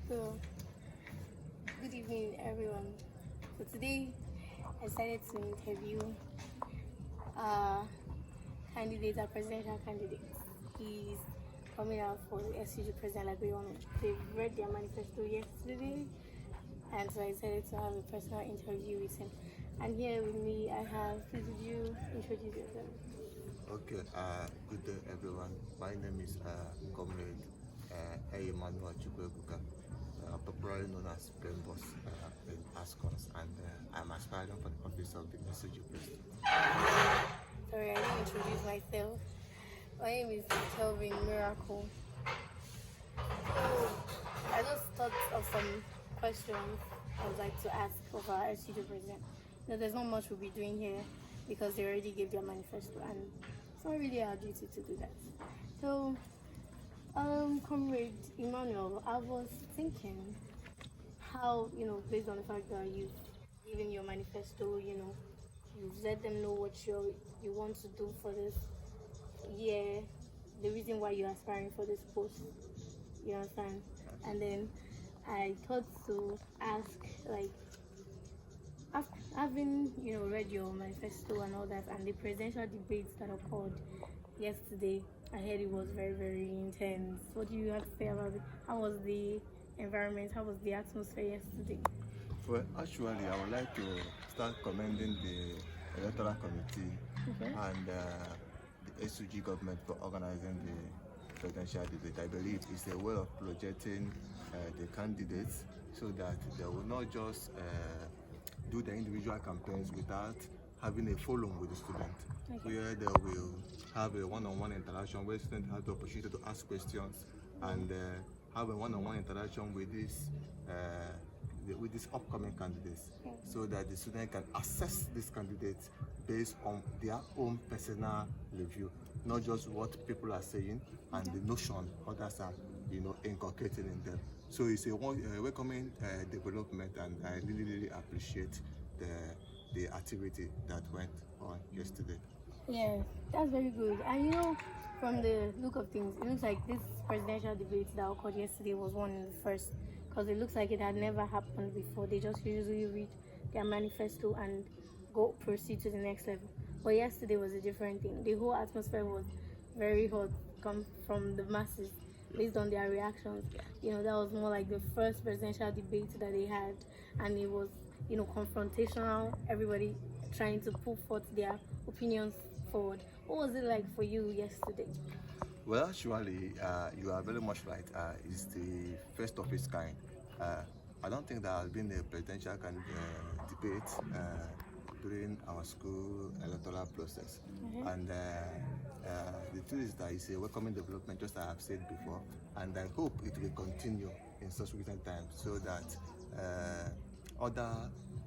So, good evening, everyone. So today, I decided to interview uh, candidates, our presidential candidates. He's coming out for the SUG president like we all know. They've read their manifesto yesterday, and so I decided to have a personal interview with him. And here with me, I have, please would you introduce yourself? Okay, good day everyone. My name is Comrade Emmanuel Chukwuebuka, popularly known as Brainbox in Ascons, and I'm aspiring for the office of the SUG President. Sorry, I didn't introduce myself. My name is Kelvin Miracle. So, I just thought of some questions I would like to ask of our SUG president. No, there's not much we'll be doing here because they already gave their manifesto and it's not really our duty to do that. So, Comrade Emmanuel, I was thinking how, based on the fact that you've given your manifesto, you've let them know what you want to do for this year, the reason why you're aspiring for this post, you understand? And then I thought to ask, like, having read your manifesto and all that, and the presidential debates that occurred yesterday, I heard it was very, very intense. What do you have to say about it? How was the environment? How was the atmosphere yesterday? Well, actually, I would like to start commending the Electoral Committee and the SUG government for organizing the presidential debate. I believe it's a way of projecting the candidates so that they will not just do the individual campaigns without having a forum with the student, where they will have a one-on-one interaction where students have the opportunity to ask questions and have a one-on-one interaction with these upcoming candidates, so that the student can assess these candidates based on their own personal review, not just what people are saying and the notion others are inculcating in them. So it's a welcoming development, and I really appreciate the activity that went on yesterday. Yeah, that's very good. And from the look of things, it looks like this presidential debate that occurred yesterday was one of the first, because it looks like it had never happened before. They just usually read their manifesto and proceed to the next level. But yesterday was a different thing. The whole atmosphere was very hot, come from the masses based on their reactions. That was more like the first presidential debate that they had, and it was confrontational. Everybody trying to put forth their opinions forward. What was it like for you yesterday? Well, actually, you are very much right. It's the first of its kind. I don't think there has been a presidential debate during our school electoral process. And the truth is that it's a welcoming development, just as I have said before, and I hope it will continue in subsequent times so that other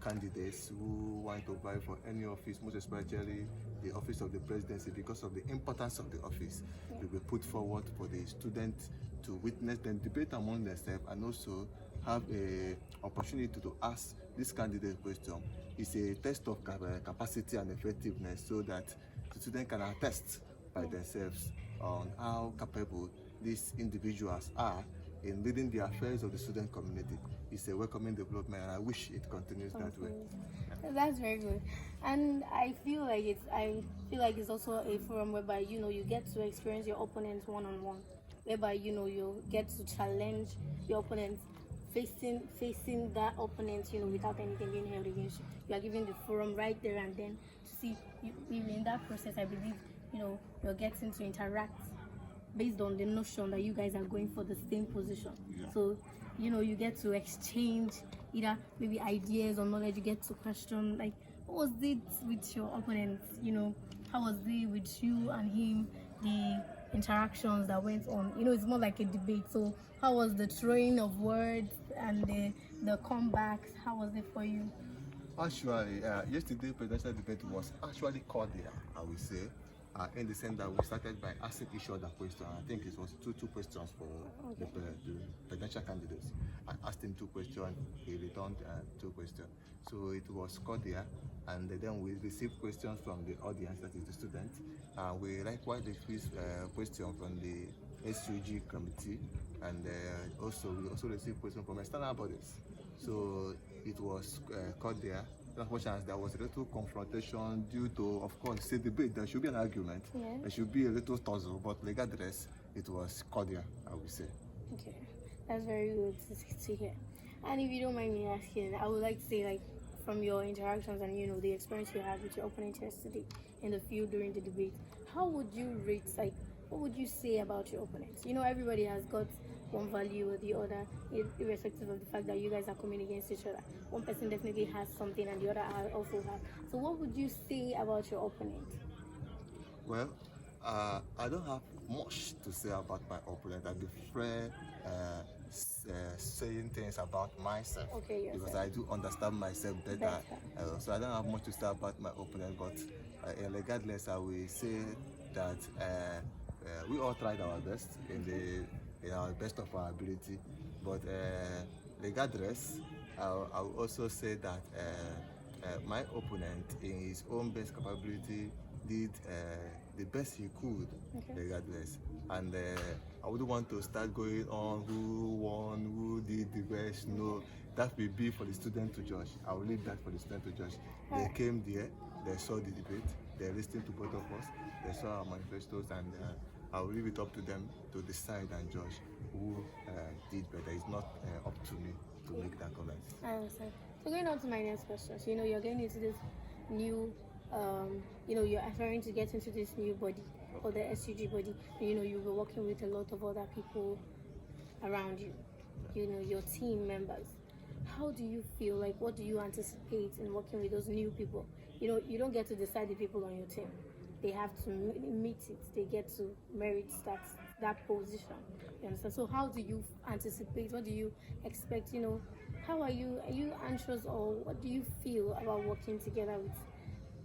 candidates who want to vie for any office, most especially the office of the presidency, because of the importance of the office, will be put forward for the students to witness and debate among themselves, and also have a opportunity to ask this candidate question. It's a test of capacity and effectiveness, so that the students can attest by themselves on how capable these individuals are in leading the affairs of the student community. It's a welcoming development, and I wish it continues that way. That's very good. And I feel like it's also a forum whereby you get to experience your opponents one-on-one, whereby you get to challenge your opponents, facing that opponent without anything being held against you. You are given the forum right there and then to see in that process. I believe you're getting to interact based on the notion that you guys are going for the same position. So you get to exchange either maybe ideas or knowledge. You get to question, like, what was it with your opponent? How was it with you and him? The interactions that went on. It's more like a debate. So how was the throwing of words and the comebacks? How was it for you? Actually, yesterday presidential debate was actually cordial, I would say, in the sense that we started by asking each other questions. I think it was two questions for the presidential candidates. I asked him two questions, he returned two questions. So it was cordial, and then we received questions from the audience, that is the students. We likewise received questions from the SUG committee, and also we also received questions from external bodies. So it was cordial. As much as there was a little confrontation due to, of course, say debate, there should be an argument, Yeah. there should be a little tussle, but regardless, it was cordial, I would say. Okay, that's very good to hear. And if you don't mind me asking, I would like to say, like, from your interactions and the experience you had with your opponent yesterday in the field during the debate, how would you rate, like, what would you say about your opponents? Everybody has got one value or the other, irrespective of the fact that you guys are coming against each other. One person definitely has something, and the other also has. So, what would you say about your opponent? Well, I don't have much to say about my opponent. I prefer saying things about myself, Okay, yourself. because I do understand myself better. So I don't have much to say about my opponent, but regardless, I will say that we all tried our best in our best of our ability. But regardless, I will also say that my opponent, in his own best capability, did the best he could, regardless. And I wouldn't want to start going on who won, who did the best. No, that will be for the student to judge. I will leave that for the student to judge. They came there, they saw the debate, they listened to both of us, they saw our manifestos, and I will leave it up to them to decide and judge who did better. It's not up to me to make that comment. I understand. So going on to my next question. So, you're getting into this new, you're aspiring to get into this new body, or the SUG body. You'll be working with a lot of other people around you, your team members. How do you feel? Like, what do you anticipate in working with those new people? You don't get to decide the people on your team. They have to meet it. They get to merit that position. You understand? So how do you anticipate? What do you expect? How are you anxious, or what do you feel about working together with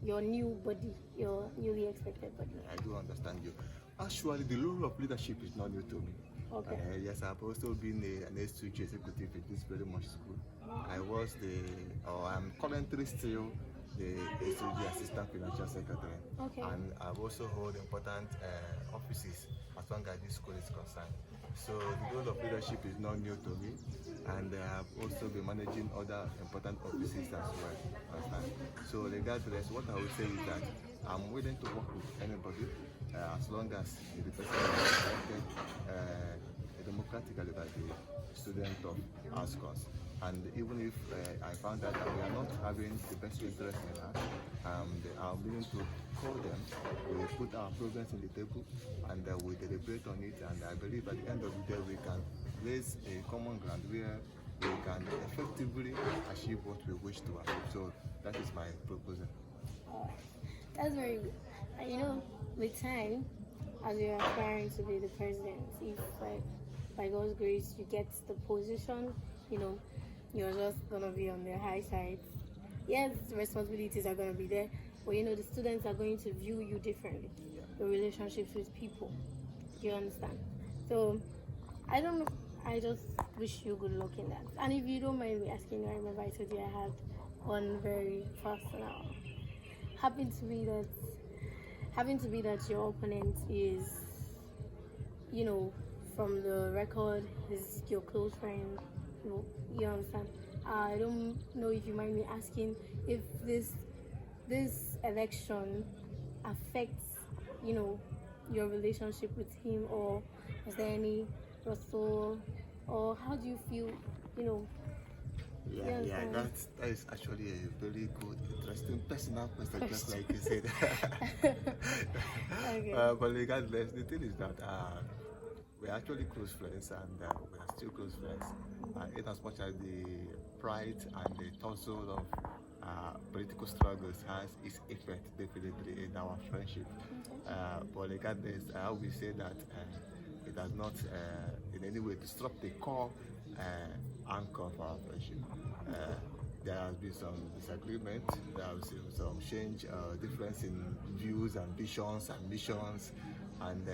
your new body, your newly expected body? I do understand you. Actually, the role of leadership is not new to me. Okay. Yes, I've also been an SUG executive in this very much school. I'm currently still the SUG Assistant Financial Secretary. Okay. And I've also held important offices as long as this school is concerned. So the role of leadership is not new to me, and I have also been managing other important offices as well. So regardless, what I would say is that I'm willing to work with anybody as long as the person is elected democratically by the student of our schools. And even if I found out that we are not having the best interest in us, I'm willing to call them, we put our problems on the table, and we deliberate on it. And I believe at the end of the day, we can raise a common ground where we can effectively achieve what we wish to achieve. So that is my proposal. That's very good. And with time, as you're aspiring to be the president, if by God's grace you get the position, you're just gonna be on the high side. Yes, responsibilities are gonna be there, but the students are going to view you differently. Your relationships with people. You understand? So I don't know. I just wish you good luck in that. And if you don't mind me asking, I remember I told you I had one very personal. Happen to be that your opponent is, from the record, is your close friend. You understand? I don't know if you mind me asking if this election affects, your relationship with him, or is there any rustle, or how do you feel, That is actually a very good, interesting, personal question, just like you said. Okay. But regardless, the thing is that we're actually close friends, and we are still close friends. In as much as the pride and the tussle of political struggles has its effect definitely in our friendship. But regardless, I always say that it does not in any way disrupt the core anchor of our friendship. There has been some disagreement, there has been some change, difference in views and visions and missions, and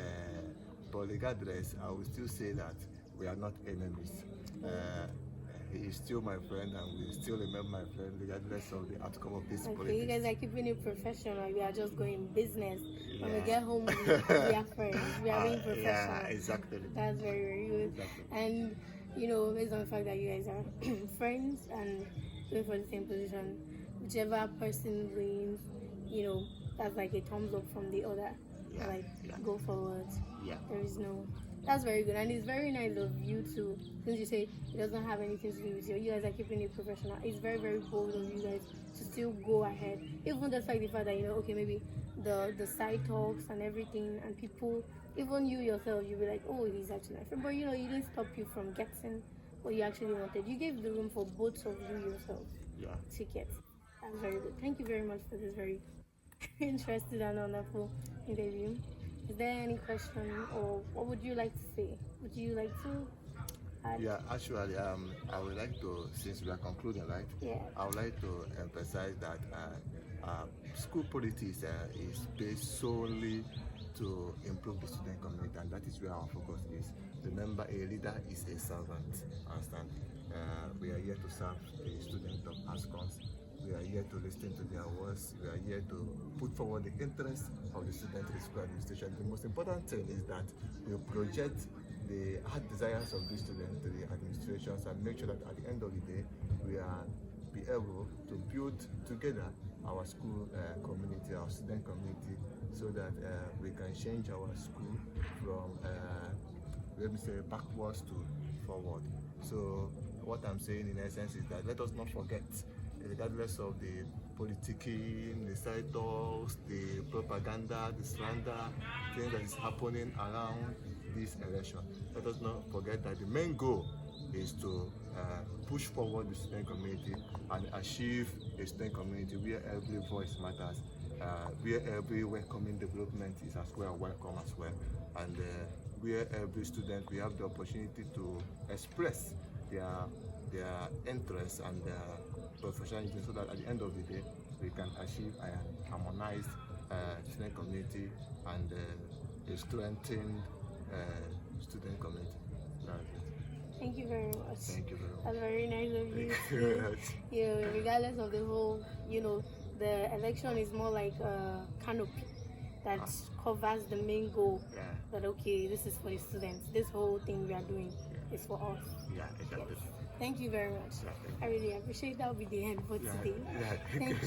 but regardless, I will still say that we are not enemies. he is still my friend, and we still remember my friend regardless of the outcome of this Okay, politics. you guys are keeping it professional. We are just going business. When we Yeah. get home, we are friends. We are being professional. Yeah, exactly. That's very, very good. Exactly. And based on the fact that you guys are friends and going for the same position, whichever person wins, that's like a thumbs up from the other. Yeah, Like, yeah. go forward. Yeah. There is no. That's very good, and it's very nice of you to, since you say it doesn't have anything to do with you. You guys are keeping it professional. It's very, very bold of you guys to still go ahead, even despite the fact that okay, maybe the side talks and everything, and people, even you yourself, you'll be like, oh, he's actually my friend, but you didn't stop you from getting what you actually wanted. You gave the room for both of you yourself to get. That's very good. Thank you very much for this very interesting and wonderful interview. Is there any question, or what would you like to say? Would you like to add? Yeah, actually, I would like to, since we are concluding, right? Yeah. I would like to emphasize that school politics is based solely to improve the student community, and that is where our focus is. Remember, a leader is a servant. Understand? We are here to serve the students of ASCONS. We are here to listen to their words. We are here to put forward the interests of the student to the school administration. The most important thing is that we project the heart desires of these students to the administrations and make sure that at the end of the day, we are be able to build together our school community, our student community, so that we can change our school from, let me say, backwards to forward. So what I'm saying in essence is that let us not forget, regardless of the politicking, the side talks, the propaganda, the slander, things that is happening around this election, let us not forget that the main goal is to push forward the student community and achieve a student community where every voice matters, where every welcoming development is as well welcome as well, and where every student will have the opportunity to express their interests and their professionalism, so that at the end of the day we can achieve a harmonized student community and a strengthened student community. That's it. Thank you very much. Thank you very much. That's very nice of you. Thank you very much. Regardless of the whole, the election is more like a canopy that covers the main goal. Yeah. That okay, this is for the students. This whole thing we are doing is for us. Yeah, exactly. Yes. Thank you very much. Yeah, thank you. I really appreciate that. Will be the end for today. Yeah, Thank you.